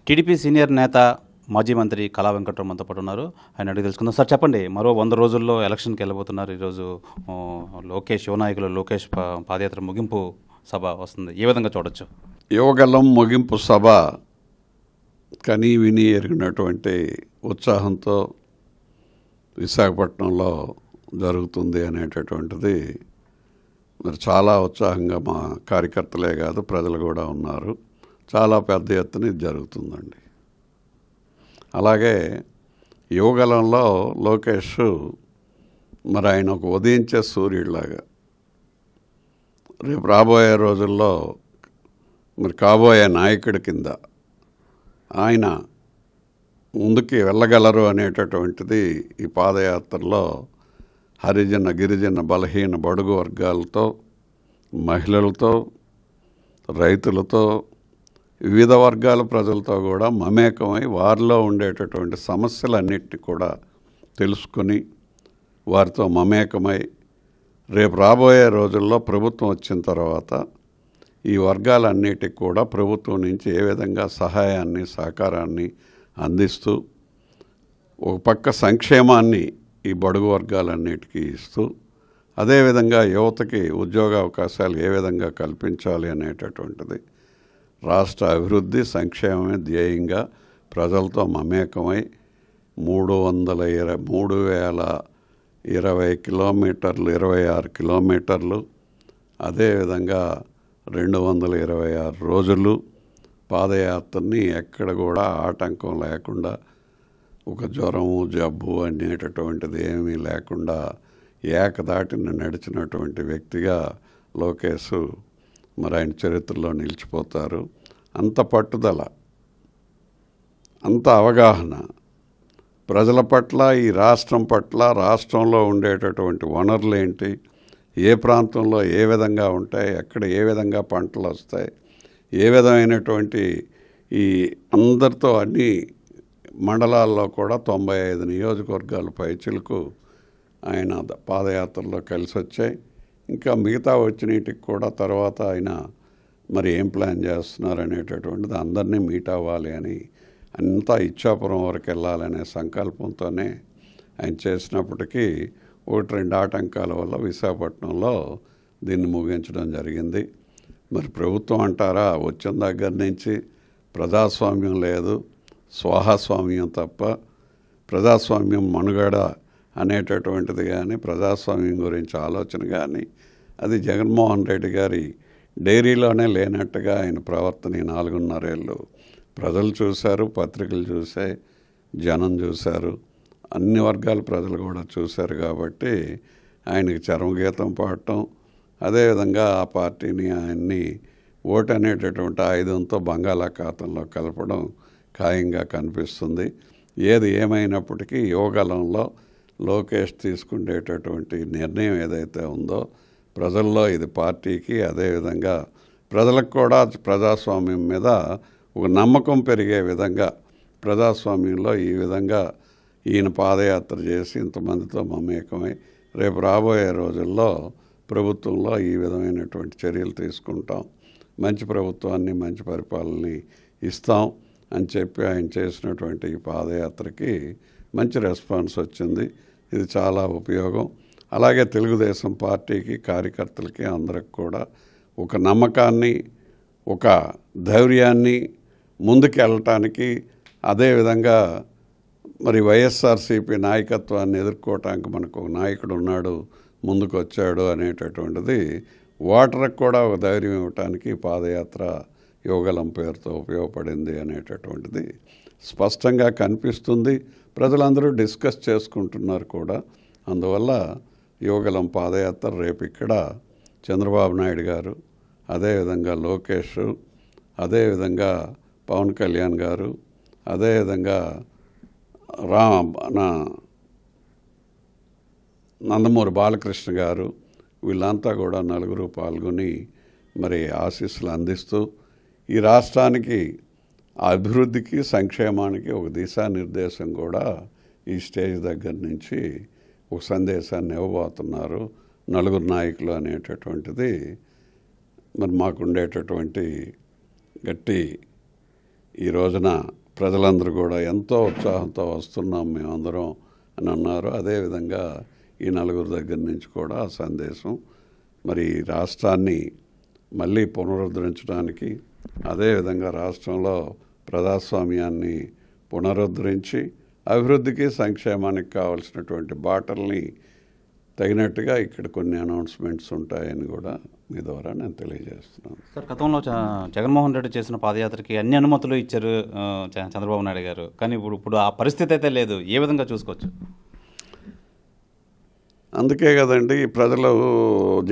TDP senior నేత మాజీ మంత్రి కళా వెంకట్రావు మనతో పాటు ఉన్నారు. ఆయన అడిగి తెలుసుకుందాం. సార్ చెప్పండి, మరో 100 రోజుల్లో ఎలక్షన్కి వెళ్ళబోతున్నారు. ఈరోజు లోకేష్ యువనాయకులు లోకేష్ పాదయాత్ర ముగింపు సభ వస్తుంది. ఏ విధంగా చూడొచ్చు? యువగలం ముగింపు సభ కనీ విని ఎరిగినటువంటి ఉత్సాహంతో విశాఖపట్నంలో జరుగుతుంది అనేటటువంటిది మరి చాలా ఉత్సాహంగా మా కార్యకర్తలే కాదు ప్రజలు కూడా ఉన్నారు. చాలా పెద్ద ఎత్తున ఇది జరుగుతుందండి. అలాగే యువగలంలో లోకేష్ మరి ఆయన ఒక ఉదయించే సూర్యుడిలాగా రేపు రాబోయే రోజుల్లో మరి కాబోయే నాయకుడి కింద ఆయన ముందుకి వెళ్ళగలరు అనేటటువంటిది ఈ పాదయాత్రలో హరిజన గిరిజన బలహీన బడుగు వర్గాలతో, మహిళలతో, రైతులతో, వివిధ వర్గాల ప్రజలతో కూడా మమేకమై వారిలో ఉండేటటువంటి సమస్యలన్నిటిని కూడా తెలుసుకొని వారితో మమేకమై రేపు రాబోయే రోజుల్లో ప్రభుత్వం వచ్చిన తర్వాత ఈ వర్గాలన్నిటికి కూడా ప్రభుత్వం నుంచి ఏ విధంగా సహాయాన్ని సహకారాన్ని అందిస్తూ ఒక పక్క సంక్షేమాన్ని ఈ బడుగు వర్గాలన్నిటికీ ఇస్తూ అదేవిధంగా యువతకి ఉద్యోగ అవకాశాలు ఏ విధంగా కల్పించాలి అనేటటువంటిది రాష్ట్ర అభివృద్ధి సంక్షేమమే ధ్యేయంగా ప్రజలతో మమేకమై 3020 కిలోమీటర్లు 26 కిలోమీటర్లు అదేవిధంగా 226 రోజులు పాదయాత్రని ఎక్కడ కూడా ఆటంకం లేకుండా ఒక జ్వరము జబ్బు అనేటటువంటిది ఏమీ లేకుండా ఏకదాటిని నడిచినటువంటి వ్యక్తిగా లోకేష్ మరి ఆయన చరిత్రలో నిలిచిపోతారు. అంత పట్టుదల, అంత అవగాహన ప్రజల పట్ల, ఈ రాష్ట్రం పట్ల, రాష్ట్రంలో ఉండేటటువంటి వనరులు ఏంటి, ఏ ప్రాంతంలో ఏ విధంగా ఉంటాయి, ఎక్కడ ఏ విధంగా పంటలు వస్తాయి, ఏ విధమైనటువంటి ఈ అందరితో అన్ని మండలాల్లో కూడా 95 నియోజకవర్గాల పైచిలకు ఆయన పాదయాత్రలో కలిసి వచ్చాయి. ఇంకా మిగతా వచ్చినటికి కూడా తర్వాత ఆయన మరి ఏం ప్లాన్ చేస్తున్నారు అనేటటువంటిది అందరినీ మీట్ అవ్వాలి అని అంతా ఇచ్చాపురం వరకు వెళ్ళాలనే సంకల్పంతోనే ఆయన చేసినప్పటికీ 1-2 ఆటంకాల వల్ల విశాఖపట్నంలో దీన్ని ముగించడం జరిగింది. మరి ప్రభుత్వం అంటారా, వచ్చిన దగ్గర నుంచి ప్రజాస్వామ్యం లేదు, స్వాహాస్వామ్యం తప్ప ప్రజాస్వామ్యం మనుగడ అనేటటువంటిది కానీ ప్రజాస్వామ్యం గురించి ఆలోచన కానీ అది జగన్మోహన్ రెడ్డి గారి డైరీలోనే లేనట్టుగా ఆయన ప్రవర్తన 4.5 ఏళ్ళు ప్రజలు చూశారు, పత్రికలు చూసాయి, జనం చూశారు, అన్ని వర్గాల ప్రజలు కూడా చూశారు. కాబట్టి ఆయనకి చరమగీతం పాడటం, అదేవిధంగా ఆ పార్టీని ఆయన్ని ఓటు అనేటటువంటి ఆయుధంతో బంగాళాఖాతంలో కలపడం ఖాయంగా కనిపిస్తుంది. ఏది ఏమైనప్పటికీ యువగలంలో లోకేష్ తీసుకునేటటువంటి నిర్ణయం ఏదైతే ఉందో ప్రజల్లో ఇది పార్టీకి అదేవిధంగా ప్రజలకు కూడా ప్రజాస్వామ్యం మీద ఒక నమ్మకం పెరిగే విధంగా ప్రజాస్వామ్యంలో ఈ విధంగా ఈయన పాదయాత్ర చేసి ఇంతమందితో మమేకమై రేపు రాబోయే రోజుల్లో ప్రభుత్వంలో ఈ విధమైనటువంటి చర్యలు తీసుకుంటాం, మంచి ప్రభుత్వాన్ని మంచి పరిపాలనని ఇస్తాం అని చెప్పి ఆయన చేసినటువంటి ఈ పాదయాత్రకి మంచి రెస్పాన్స్ వచ్చింది. ఇది చాలా ఉపయోగం. అలాగే తెలుగుదేశం పార్టీకి కార్యకర్తలకి అందరికి కూడా ఒక నమ్మకాన్ని, ఒక ధైర్యాన్ని ముందుకు వెళ్ళటానికి, అదేవిధంగా మరి వైఎస్ఆర్సీపీ నాయకత్వాన్ని ఎదుర్కోవటానికి మనకు ఒక నాయకుడు ఉన్నాడు, ముందుకు వచ్చాడు అనేటటువంటిది ఓటర్కి కూడా ఒక ధైర్యం ఇవ్వటానికి పాదయాత్ర యువగలం పేరుతో ఉపయోగపడింది అనేటటువంటిది స్పష్టంగా కనిపిస్తుంది. ప్రజలందరూ డిస్కస్ చేసుకుంటున్నారు కూడా. అందువల్ల యువగలం పాదయాత్ర రేపు ఇక్కడ చంద్రబాబు నాయుడు గారు, అదేవిధంగా లోకేష్, అదేవిధంగా పవన్ కళ్యాణ్ గారు, అదేవిధంగా నందమూరి బాలకృష్ణ గారు, వీళ్ళంతా కూడా నలుగురు పాల్గొని మరి ఆశీస్సులు అందిస్తూ ఈ రాష్ట్రానికి అభివృద్ధికి సంక్షేమానికి ఒక దిశానిర్దేశం కూడా ఈ స్టేజ్ దగ్గర నుంచి ఒక సందేశాన్ని ఇవ్వబోతున్నారు నలుగురు నాయకులు అనేటటువంటిది మరి మాకుండేటటువంటి గట్టి ఈ రోజున ప్రజలందరూ కూడా ఎంతో ఉత్సాహంతో వస్తున్నాం మేమందరం అని అన్నారు. అదేవిధంగా ఈ నలుగురు దగ్గర నుంచి కూడా ఆ సందేశం మరి రాష్ట్రాన్ని మళ్ళీ పునరుద్ధరించడానికి, అదేవిధంగా రాష్ట్రంలో ప్రజాస్వామ్యాన్ని పునరుద్ధరించి అభివృద్ధికి సంక్షేమానికి కావాల్సినటువంటి బాటల్ని తగినట్టుగా ఇక్కడ కొన్ని అనౌన్స్మెంట్స్ ఉంటాయని కూడా మీ ద్వారా నేను తెలియజేస్తున్నాను. సార్, గతంలో జగన్మోహన్ రెడ్డి చేసిన పాదయాత్రకి అన్ని అనుమతులు ఇచ్చారు చంద్రబాబు నాయుడు గారు, కానీ ఇప్పుడు ఆ పరిస్థితి అయితే లేదు. ఏ విధంగా చూసుకోవచ్చు? అందుకే కదండి ప్రజలు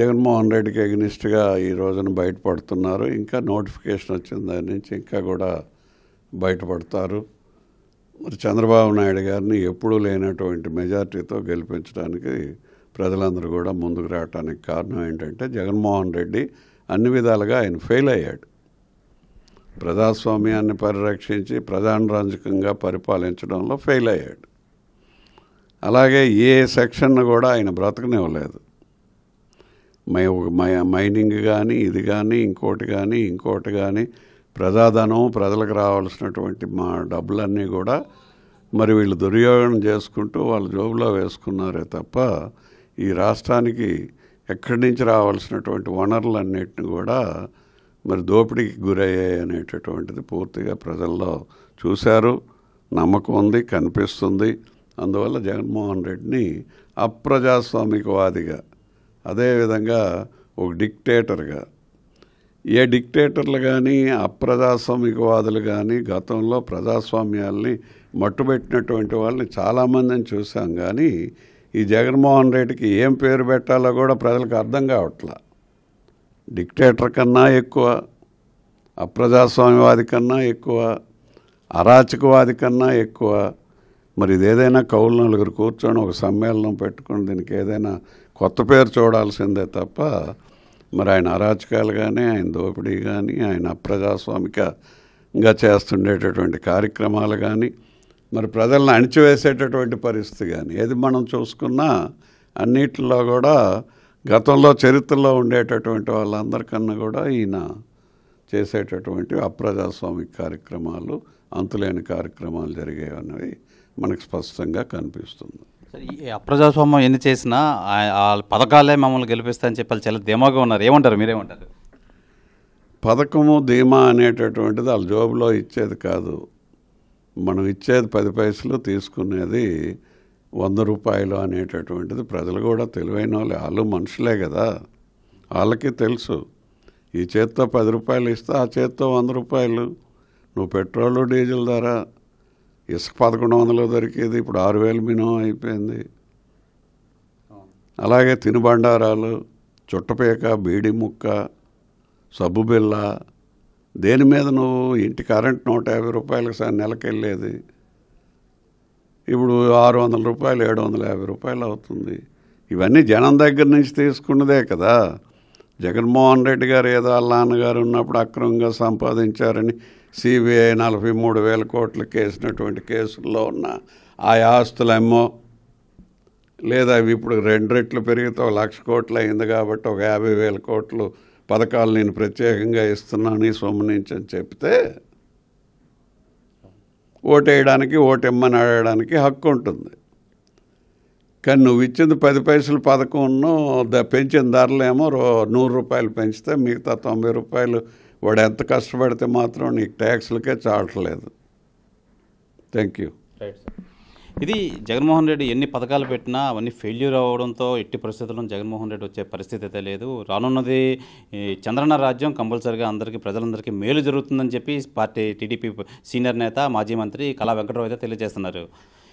జగన్మోహన్ రెడ్డికి ఎగ్నిస్ట్గా ఈ రోజున బయటపడుతున్నారు. ఇంకా నోటిఫికేషన్ వచ్చిన దాని నుంచి ఇంకా కూడా బయటపడతారు. మరి చంద్రబాబు నాయుడు గారిని ఎప్పుడూ లేనటువంటి మెజార్టీతో గెలిపించడానికి ప్రజలందరూ కూడా ముందుకు రావడానికి కారణం ఏంటంటే జగన్మోహన్ రెడ్డి అన్ని విధాలుగా ఆయన ఫెయిల్ అయ్యాడు. ప్రజాస్వామ్యాన్ని పరిరక్షించి ప్రజారంజకంగా పరిపాలించడంలో ఫెయిల్ అయ్యాడు. అలాగే ఏ సెక్షన్ కూడా ఆయన బ్రతకనివ్వలేదు. మైనింగ్ కానీ ఇది కానీ ఇంకోటి కానీ ప్రజాధనం ప్రజలకు రావాల్సినటువంటి మా డబ్బులన్నీ కూడా మరి వీళ్ళు దుర్యోగం చేసుకుంటూ వాళ్ళ జోబులో వేసుకున్నారే తప్ప ఈ రాష్ట్రానికి ఎక్కడి నుంచి రావాల్సినటువంటి వనరులన్నిటిని కూడా మరి దోపిడీకి గురయ్యాయి అనేటటువంటిది పూర్తిగా ప్రజల్లో చూశారు, నమ్మకం ఉంది, కనిపిస్తుంది. అందువల్ల జగన్మోహన్ రెడ్డిని అప్రజాస్వామికవాదిగా, అదేవిధంగా ఒక డిక్టేటర్గా, ఏ డిక్టేటర్లు కానీ అప్రజాస్వామికవాదులు కానీ గతంలో ప్రజాస్వామ్యాల్ని మట్టుబెట్టినటువంటి వాళ్ళని చాలామందిని చూసాం. కానీ ఈ జగన్మోహన్ రెడ్డికి ఏం పేరు పెట్టాలో కూడా ప్రజలకు అర్థం కావట్లా. డిక్టేటర్ కన్నా ఎక్కువ, అప్రజాస్వామ్యవాది కన్నా ఎక్కువ, అరాచకవాది కన్నా ఎక్కువ. మరి ఇది ఏదైనా కౌలు నలుగురు కూర్చొని ఒక సమ్మేళనం పెట్టుకుని దీనికి ఏదైనా కొత్త పేరు చూడాల్సిందే తప్ప మరి ఆయన అరాచకాలు కానీ, ఆయన దోపిడీ కానీ, ఆయన అప్రజాస్వామికంగా చేస్తుండేటటువంటి కార్యక్రమాలు కానీ, మరి ప్రజలను అణిచివేసేటటువంటి పరిస్థితి కానీ ఏది మనం చూసుకున్నా అన్నిటిలో కూడా గతంలో చరిత్రలో ఉండేటటువంటి వాళ్ళందరికన్నా కూడా ఈయన చేసేటటువంటి అప్రజాస్వామిక కార్యక్రమాలు, అంతులేని కార్యక్రమాలు జరిగేవన్నవి మనకు స్పష్టంగా కనిపిస్తుంది. ఈ అప్రజాస్వామ్యం ఎన్ని చేసినా ఆ పథకాలే మమ్మల్ని గెలిపిస్తాయని చెప్పాలి, చాలా ధీమాగా ఉన్నారు. ఏమంటారు, మీరేమంటారు? పథకము ధీమా అనేటటువంటిది వాళ్ళ జోబులో ఇచ్చేది కాదు. మనం ఇచ్చేది 10 పైసలు, తీసుకునేది 100 రూపాయలు అనేటటువంటిది ప్రజలు కూడా తెలివైన వాళ్ళు మనుషులే కదా, వాళ్ళకి తెలుసు. ఈ చేత్తో 10 రూపాయలు ఇస్తే ఆ చేత్తో 100 రూపాయలు. నువ్వు పెట్రోలు డీజిల్ ధర ఇసుక 1100 దొరికేది, ఇప్పుడు 6000 మినిమం అయిపోయింది. అలాగే తినుబండారాలు, చుట్టపేక, బీడి ముక్క, సబ్బు బిల్ల, దేని మీద నువ్వు ఇంటి కరెంట్ 150 రూపాయలకు నెలకెళ్ళేది ఇప్పుడు 600 రూపాయలు, 750 రూపాయలు అవుతుంది. ఇవన్నీ జనం దగ్గర నుంచి తీసుకున్నదే కదా. జగన్మోహన్ రెడ్డి గారు ఏదో వాళ్ళ నాన్నగారు ఉన్నప్పుడు అక్రమంగా సంపాదించారని సిబిఐ 43,000 కోట్లకు వేసినటువంటి కేసుల్లో ఉన్న ఆ ఆస్తులేమో, లేదా అవి ఇప్పుడు 2 రెట్లు పెరిగితే 1,00,000 కోట్లు అయింది కాబట్టి ఒక 50,000 కోట్లు పథకాలు నేను ప్రత్యేకంగా ఇస్తున్నాను ఈ సొమ్ము నుంచి అని చెప్తే ఓటేయడానికి, ఓటెమ్మని అడగడానికి హక్కు ఉంటుంది. కానీ నువ్వు ఇచ్చింది 10 పైసలు పథకంను పెంచిన ధరలేమో 100 రూపాయలు పెంచితే మిగతా 90 రూపాయలు వాడు ఎంత కష్టపడితే మాత్రం నీకు ట్యాక్స్లకే చాలట్లేదు. Thank you. Right sir. ఇది జగన్మోహన్ రెడ్డి ఎన్ని పథకాలు పెట్టినా అవన్నీ ఫెయిల్యూర్ అవ్వడంతో ఎట్టి పరిస్థితుల్లో జగన్మోహన్ రెడ్డి వచ్చే పరిస్థితి అయితే లేదు. రానున్నది చంద్రన్న రాజ్యం, కంపల్సరిగా అందరికీ ప్రజలందరికీ మేలు జరుగుతుందని చెప్పి పార్టీ టీడీపీ సీనియర్ నేత మాజీ మంత్రి కళా వెంకటరావు అయితే తెలియజేస్తున్నారు.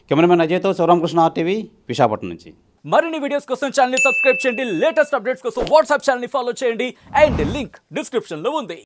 కెమెరామెన్ అజయ్తో శివరామకృష్ణ, RTV, విశాఖపట్నం నుంచి. మరిన్ని వీడియోస్ కోసం ఛానల్ ని సబ్స్క్రైబ్ చేయండి. లేటెస్ట్ అప్డేట్స్ కోసం వాట్సాప్ ఛానల్ ని ఫాలో చేయండి. అండ్ లింక్ డిస్క్రిప్షన్ లో ఉంది.